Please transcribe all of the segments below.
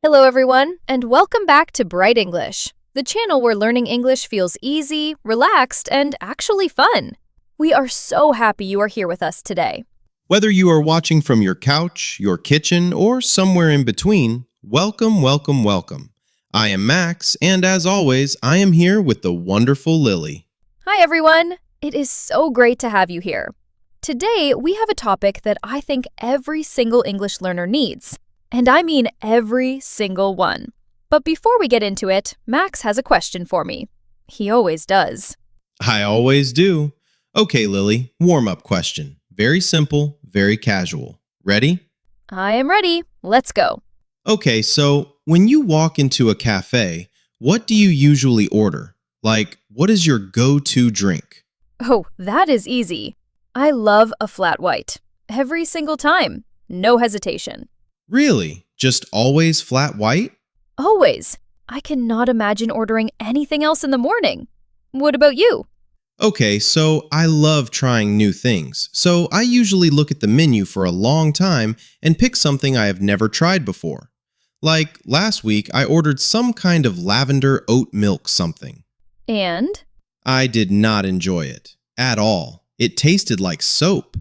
Hello, everyone, and welcome back to Bright English, the channel where learning English feels easy, relaxed, and actually fun. We are so happy you are here with us today. Whether you are watching from your couch, your kitchen, or somewhere in between, welcome, welcome, welcome. I am Max, and as always, I am here with the wonderful Lily. Hi, everyone. It is so great to have you here. Today, we have a topic that I think every single English learner needs. And I mean every single one. But before we get into it, Max has a question for me. He always does. I always do. Okay, Lily, warm-up question. Very simple, very casual. Ready? I am ready. Let's go. Okay, so when you walk into a cafe, what do you usually order? Like, what is your go-to drink? Oh, that is easy. I love a flat white. Every single time. No hesitation. Really? Just always flat white? Always. I cannot imagine ordering anything else in the morning. What about you? Okay, so I love trying new things, so I usually look at the menu for a long time and pick something I have never tried before. Like last week, I ordered some kind of lavender oat milk something. And? I did not enjoy it at all. It tasted like soap.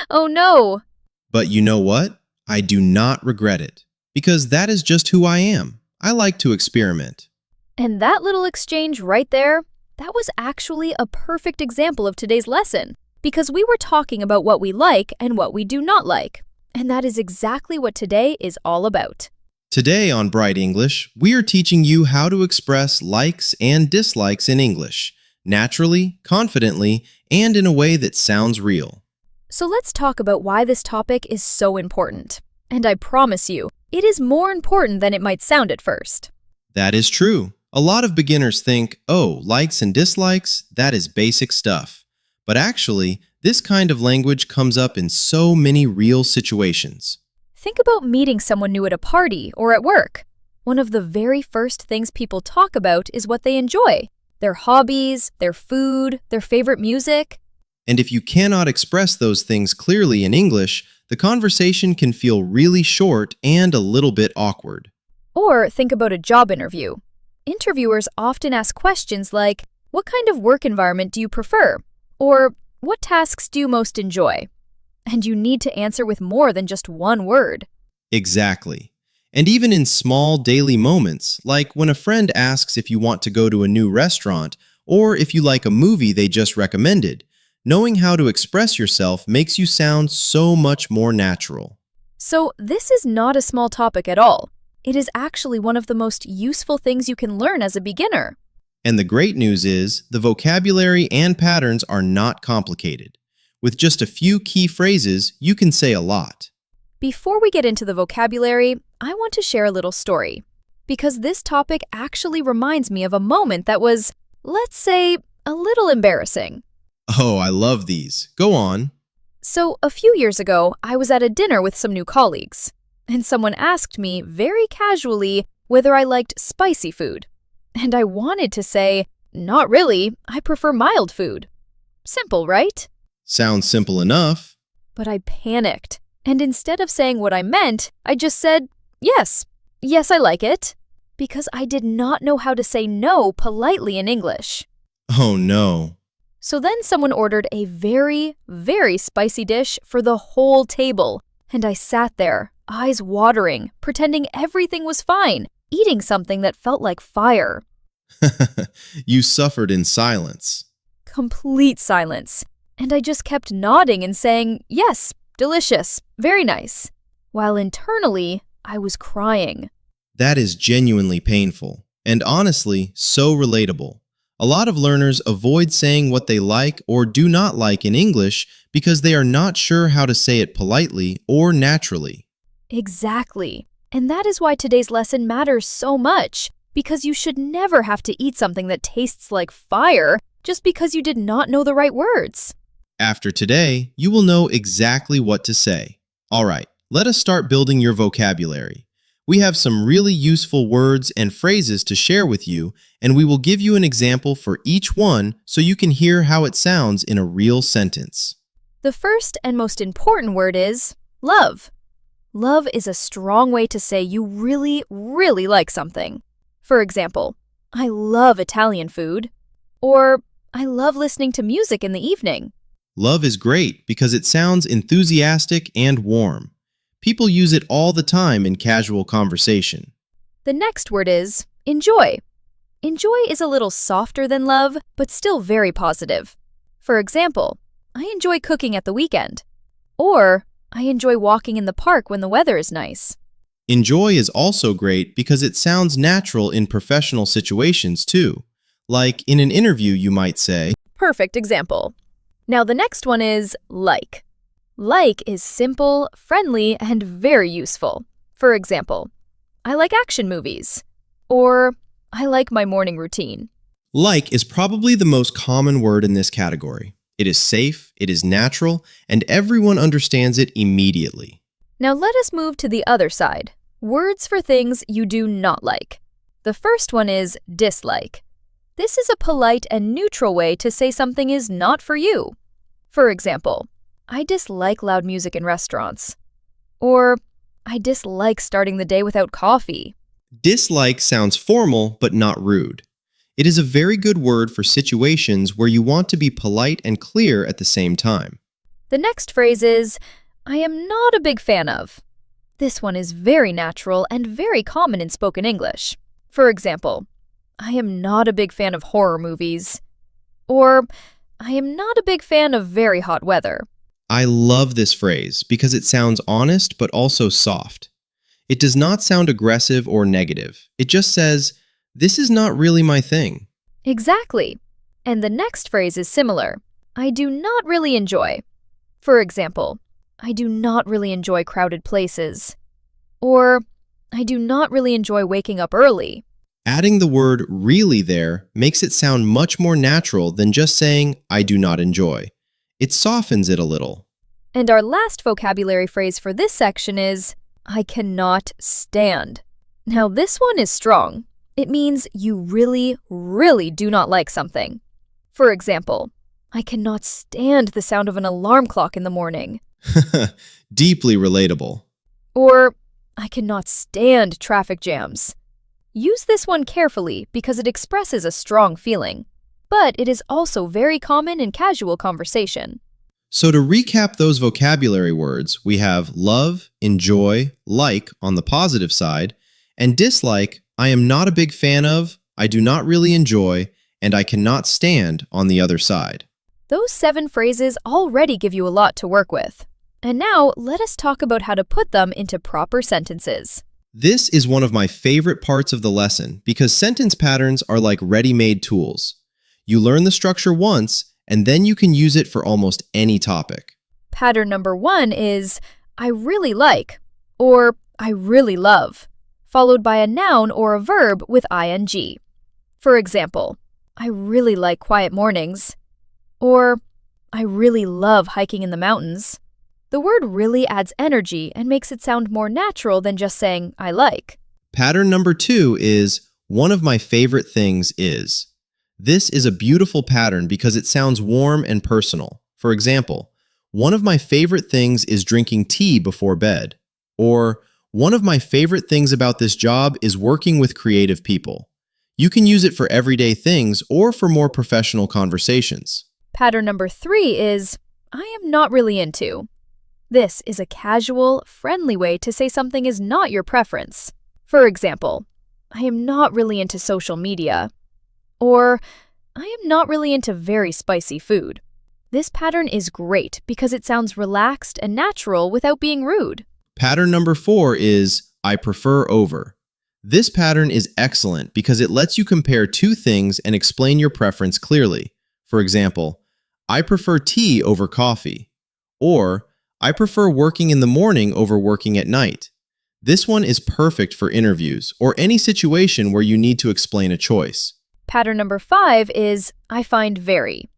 Oh no. But you know what? I do not regret it, because that is just who I am. I like to experiment. And that little exchange right there, that was actually a perfect example of today's lesson, because we were talking about what we like and what we do not like. And that is exactly what today is all about. Today on Bright English, we are teaching you how to express likes and dislikes in English, naturally, confidently, and in a way that sounds real. So let's talk about why this topic is so important. And I promise you, it is more important than it might sound at first. That is true. A lot of beginners think, oh, likes and dislikes, that is basic stuff. But actually, this kind of language comes up in so many real situations. Think about meeting someone new at a party or at work. One of the very first things people talk about is what they enjoy. Their hobbies, their food, their favorite music. And if you cannot express those things clearly in English, the conversation can feel really short and a little bit awkward. Or think about a job interview. Interviewers often ask questions like, what kind of work environment do you prefer? Or, what tasks do you most enjoy? And you need to answer with more than just one word. Exactly. And even in small daily moments, like when a friend asks if you want to go to a new restaurant or if you like a movie they just recommended, knowing how to express yourself makes you sound so much more natural. So this is not a small topic at all. It is actually one of the most useful things you can learn as a beginner. And the great news is, the vocabulary and patterns are not complicated. With just a few key phrases, you can say a lot. Before we get into the vocabulary, I want to share a little story. Because this topic actually reminds me of a moment that was, let's say, a little embarrassing. Oh, I love these. Go on. So, a few years ago, I was at a dinner with some new colleagues, and someone asked me very casually whether I liked spicy food. And I wanted to say, not really, I prefer mild food. Simple, right? Sounds simple enough. But I panicked, and instead of saying what I meant, I just said, yes, I like it, because I did not know how to say no politely in English. Oh no. So then someone ordered a very, very spicy dish for the whole table, and I sat there, eyes watering, pretending everything was fine, eating something that felt like fire. You suffered in silence. Complete silence. And I just kept nodding and saying, yes, delicious, very nice, while internally, I was crying. That is genuinely painful, and honestly, so relatable. A lot of learners avoid saying what they like or do not like in English because they are not sure how to say it politely or naturally. Exactly. And that is why today's lesson matters so much, because you should never have to eat something that tastes like fire just because you did not know the right words. After today, you will know exactly what to say. All right, let us start building your vocabulary. We have some really useful words and phrases to share with you, and we will give you an example for each one so you can hear how it sounds in a real sentence. The first and most important word is love. Love is a strong way to say you really, really like something. For example, I love Italian food, or I love listening to music in the evening. Love is great because it sounds enthusiastic and warm. People use it all the time in casual conversation. The next word is enjoy. Enjoy is a little softer than love, but still very positive. For example, I enjoy cooking at the weekend. Or, I enjoy walking in the park when the weather is nice. Enjoy is also great because it sounds natural in professional situations too. Like in an interview, you might say, Perfect example. Now the next one is like. Like is simple, friendly, and very useful. For example, I like action movies. Or, I like my morning routine. like is probably the most common word in this category. It is safe, it is natural, and everyone understands it immediately. Now let us move to the other side. Words for things you do not like. The first one is dislike. This is a polite and neutral way to say something is not for you. For example, I dislike loud music in restaurants. Or, I dislike starting the day without coffee. Dislike sounds formal but not rude. It is a very good word for situations where you want to be polite and clear at the same time. The next phrase is, I am not a big fan of. This one is very natural and very common in spoken English. For example, I am not a big fan of horror movies. Or, I am not a big fan of very hot weather. I love this phrase because it sounds honest but also soft. It does not sound aggressive or negative. It just says, this is not really my thing. Exactly. And the next phrase is similar. I do not really enjoy. For example, I do not really enjoy crowded places. Or, I do not really enjoy waking up early. Adding the word really there makes it sound much more natural than just saying, I do not enjoy. It softens it a little. And our last vocabulary phrase for this section is, I cannot stand. Now this one is strong. It means you really, really do not like something. For example, I cannot stand the sound of an alarm clock in the morning. Deeply relatable. Or, I cannot stand traffic jams. Use this one carefully because it expresses a strong feeling, but it is also very common in casual conversation. So to recap those vocabulary words, we have love, enjoy, like on the positive side, and dislike, I am not a big fan of, I do not really enjoy, and I cannot stand on the other side. Those 7 phrases already give you a lot to work with. And now, let us talk about how to put them into proper sentences. This is one of my favorite parts of the lesson because sentence patterns are like ready-made tools. You learn the structure once, and then you can use it for almost any topic. Pattern number 1 is, I really like, or I really love, followed by a noun or a verb with ing. For example, I really like quiet mornings, or I really love hiking in the mountains. The word really adds energy and makes it sound more natural than just saying, I like. Pattern number 2 is, one of my favorite things is. This is a beautiful pattern because it sounds warm and personal. For example, one of my favorite things is drinking tea before bed. Or, one of my favorite things about this job is working with creative people. You can use it for everyday things or for more professional conversations. Pattern number 3 is, I am not really into. This is a casual, friendly way to say something is not your preference. For example, I am not really into social media. Or, I am not really into very spicy food. This pattern is great because it sounds relaxed and natural without being rude. Pattern number 4 is, I prefer over. This pattern is excellent because it lets you compare two things and explain your preference clearly. For example, I prefer tea over coffee. Or, I prefer working in the morning over working at night. This one is perfect for interviews or any situation where you need to explain a choice. Pattern number 5 is, I find very.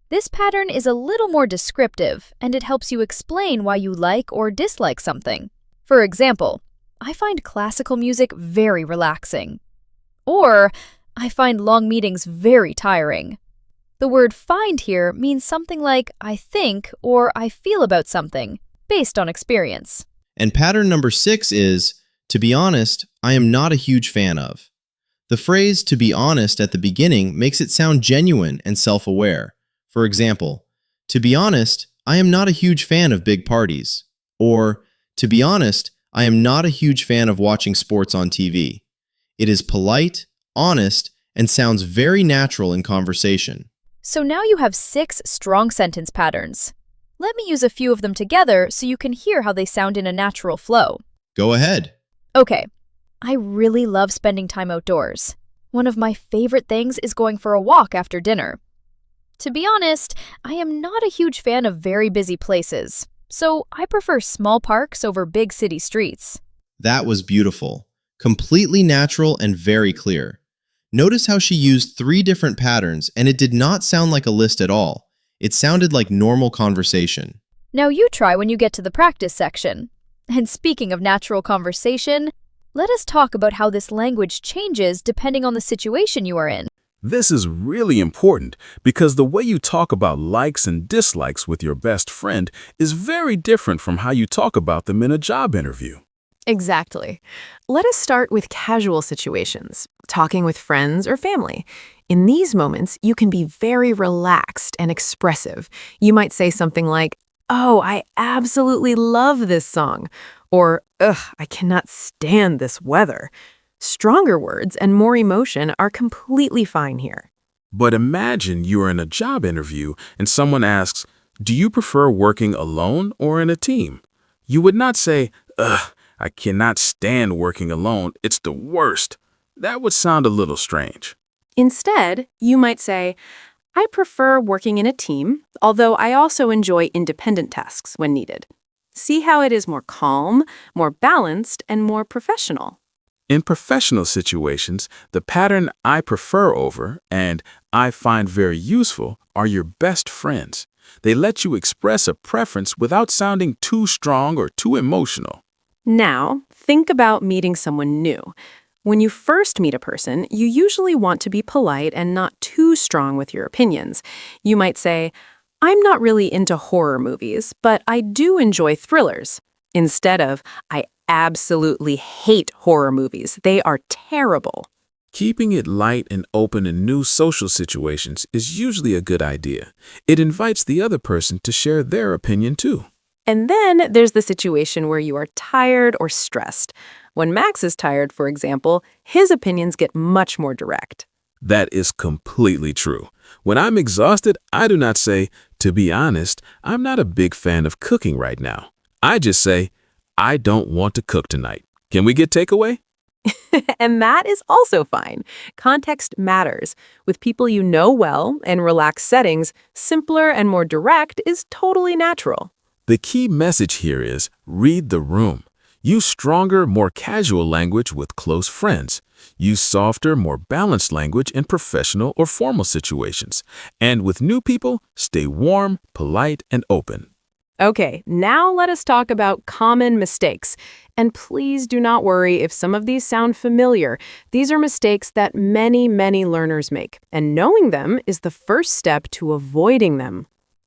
This pattern is a little more descriptive, and it helps you explain why you like or dislike something. For example, I find classical music very relaxing. Or, I find long meetings very tiring. The word find here means something like I think or I feel about something, based on experience. And pattern number 6 is, to be honest, I am not a huge fan of. The phrase to be honest at the beginning makes it sound genuine and self-aware. For example, to be honest, I am not a huge fan of big parties. Or, to be honest, I am not a huge fan of watching sports on TV. It is polite, honest, and sounds very natural in conversation. So now you have 6 strong sentence patterns. Let me use a few of them together so you can hear how they sound in a natural flow. Go ahead. Okay, I really love spending time outdoors. One of my favorite things is going for a walk after dinner. To be honest, I am not a huge fan of very busy places, so I prefer small parks over big city streets. That was beautiful. Completely natural and very clear. Notice how she used 3 different patterns and it did not sound like a list at all. It sounded like normal conversation. Now you try when you get to the practice section. And speaking of natural conversation, let us talk about how this language changes depending on the situation you are in. This is really important because the way you talk about likes and dislikes with your best friend is very different from how you talk about them in a job interview. Exactly. Let us start with casual situations, talking with friends or family. In these moments, you can be very relaxed and expressive. You might say something like, "Oh, I absolutely love this song," or, "Ugh, I cannot stand this weather." Stronger words and more emotion are completely fine here. But imagine you are in a job interview and someone asks, "Do you prefer working alone or in a team?" You would not say, "Ugh, I cannot stand working alone. It's the worst." That would sound a little strange. Instead, you might say, "I prefer working in a team, although I also enjoy independent tasks when needed." See how it is more calm, more balanced, and more professional. In professional situations, the pattern "I prefer over" and "I find very useful" are your best friends. They let you express a preference without sounding too strong or too emotional. Now, think about meeting someone new. When you first meet a person, you usually want to be polite and not too strong with your opinions. You might say, "I'm not really into horror movies, but I do enjoy thrillers," instead of, "I absolutely hate horror movies. They are terrible." Keeping it light and open in new social situations is usually a good idea. It invites the other person to share their opinion too. And then there's the situation where you are tired or stressed. When Max is tired, for example, his opinions get much more direct. That is completely true. When I'm exhausted, I do not say, "To be honest, I'm not a big fan of cooking right now." I just say, "I don't want to cook tonight. Can we get takeaway?" And that is also fine. Context matters. With people you know well and relaxed settings, simpler and more direct is totally natural. The key message here is read the room. Use stronger, more casual language with close friends. Use softer, more balanced language in professional or formal situations. And with new people, stay warm, polite, and open. Okay, now let us talk about common mistakes. And please do not worry if some of these sound familiar. These are mistakes that many learners make, and knowing them is the first step to avoiding them.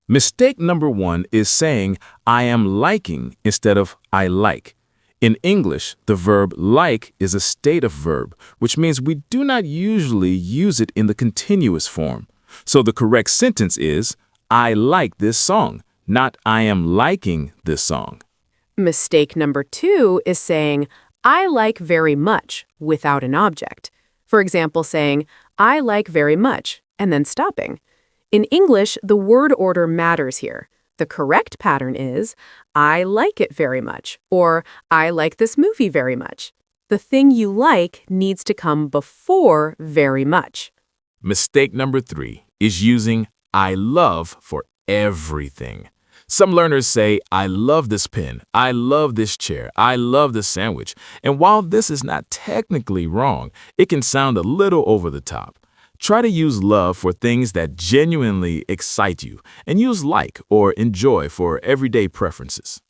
Mistake number 1 is saying "I am liking" instead of "I like." In English, the verb like is a state of verb, which means we do not usually use it in the continuous form. So the correct sentence is, "I like this song," not "I am liking this song." Mistake number 2 is saying, "I like very much," without an object. For example, saying, "I like very much," and then stopping. In English, the word order matters here. The correct pattern is, "I like it very much," or "I like this movie very much." The thing you like needs to come before very much. Mistake number 3 is using "I love" for everything. Some learners say, "I love this pen," "I love this chair," "I love this sandwich." And while this is not technically wrong, it can sound a little over the top. Try to use love for things that genuinely excite you, and use like or enjoy for everyday preferences.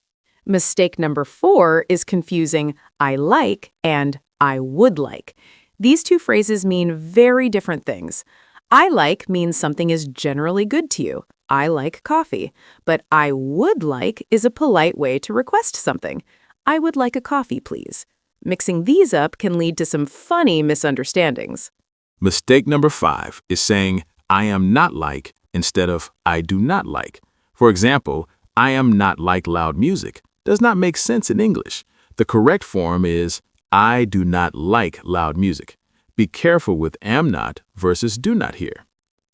Mistake number 4 is confusing "I like" and "I would like." These two phrases mean very different things. "I like" means something is generally good to you. I like coffee. But "I would like" is a polite way to request something. I would like a coffee, please. Mixing these up can lead to some funny misunderstandings. Mistake number 5 is saying I am not like instead of I do not like. For example, I am not like loud music does not make sense in English. The correct form is I do not like loud music. Be careful with am not versus do not here.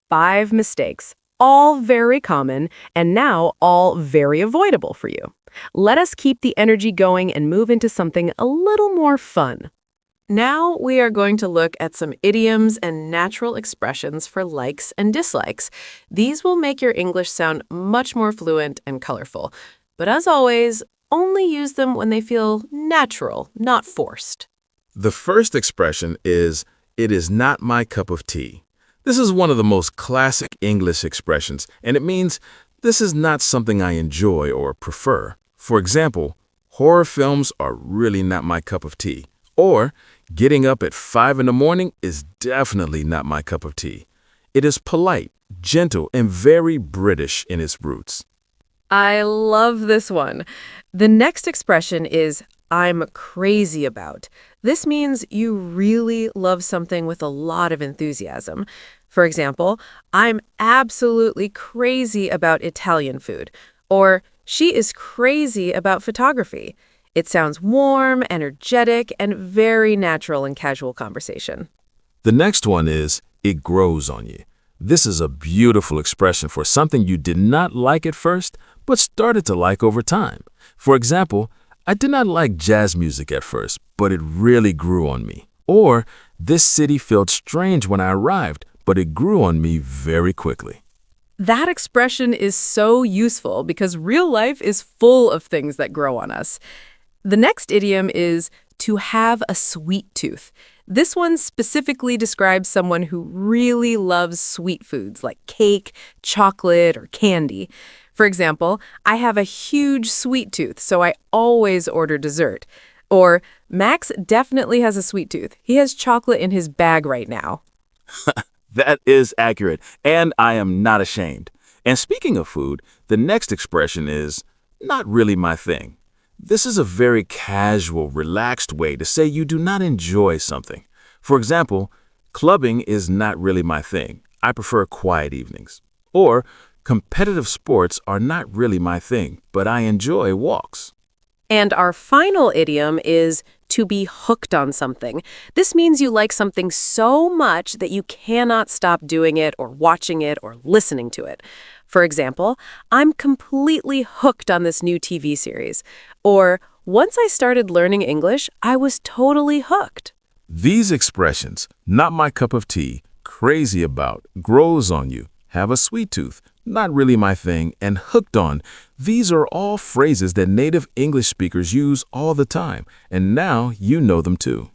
5 mistakes, all very common, and now all very avoidable for you. Let us keep the energy going and move into something a little more fun. Now we are going to look at some idioms and natural expressions for likes and dislikes. These will make your English sound much more fluent and colorful. But as always, only use them when they feel natural, not forced. The first expression is, it is not my cup of tea. This is one of the most classic English expressions, and it means this is not something I enjoy or prefer. For example, horror films are really not my cup of tea. Or, getting up at 5 in the morning is definitely not my cup of tea. It is polite, gentle, and very British in its roots. I love this one. The next expression is I'm crazy about. This means you really love something with a lot of enthusiasm. For example, I'm absolutely crazy about Italian food. Or she is crazy about photography. It sounds warm, energetic, and very natural in casual conversation. The next one is, it grows on you. This is a beautiful expression for something you did not like at first, but started to like over time. For example, I did not like jazz music at first, but it really grew on me. Or, this city felt strange when I arrived, but it grew on me very quickly. That expression is so useful because real life is full of things that grow on us. The next idiom is to have a sweet tooth. This one specifically describes someone who really loves sweet foods like cake, chocolate, or candy. For example, I have a huge sweet tooth, so I always order dessert. Or, Max definitely has a sweet tooth. He has chocolate in his bag right now. That is accurate, and I am not ashamed. And speaking of food, the next expression is, not really my thing. This is a very casual, relaxed way to say you do not enjoy something. For example, clubbing is not really my thing. I prefer quiet evenings. Or, competitive sports are not really my thing, but I enjoy walks. And our final idiom is to be hooked on something. This means you like something so much that you cannot stop doing it or watching it or listening to it. For example, I'm completely hooked on this new TV series. Or, once I started learning English, I was totally hooked. These expressions, not my cup of tea, crazy about, grows on you, have a sweet tooth, not really my thing, and hooked on, these are all phrases that native English speakers use all the time, and now you know them too.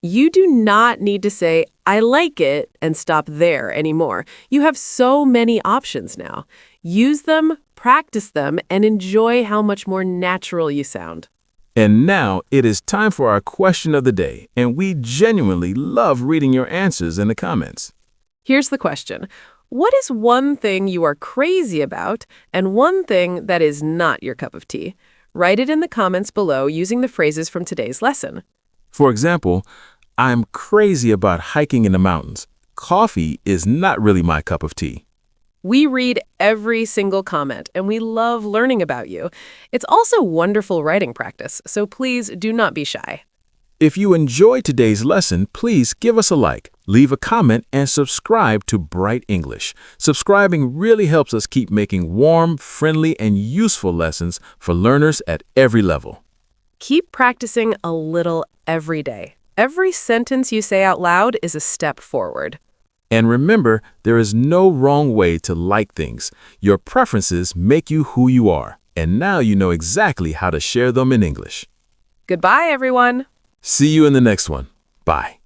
You do not need to say, I like it, and stop there anymore. You have so many options now. Use them, practice them, and enjoy how much more natural you sound. And now it is time for our question of the day, and we genuinely love reading your answers in the comments. Here's the question. What is one thing you are crazy about and one thing that is not your cup of tea? Write it in the comments below using the phrases from today's lesson. For example, I'm crazy about hiking in the mountains. Coffee is not really my cup of tea. We read every single comment, and we love learning about you. It's also wonderful writing practice, so please do not be shy. If you enjoyed today's lesson, please give us a like, leave a comment, and subscribe to Bright English. Subscribing really helps us keep making warm, friendly, and useful lessons for learners at every level. Keep practicing a little every day. Every sentence you say out loud is a step forward. And remember, there is no wrong way to like things. Your preferences make you who you are, and now you know exactly how to share them in English. Goodbye, everyone. See you in the next one. Bye.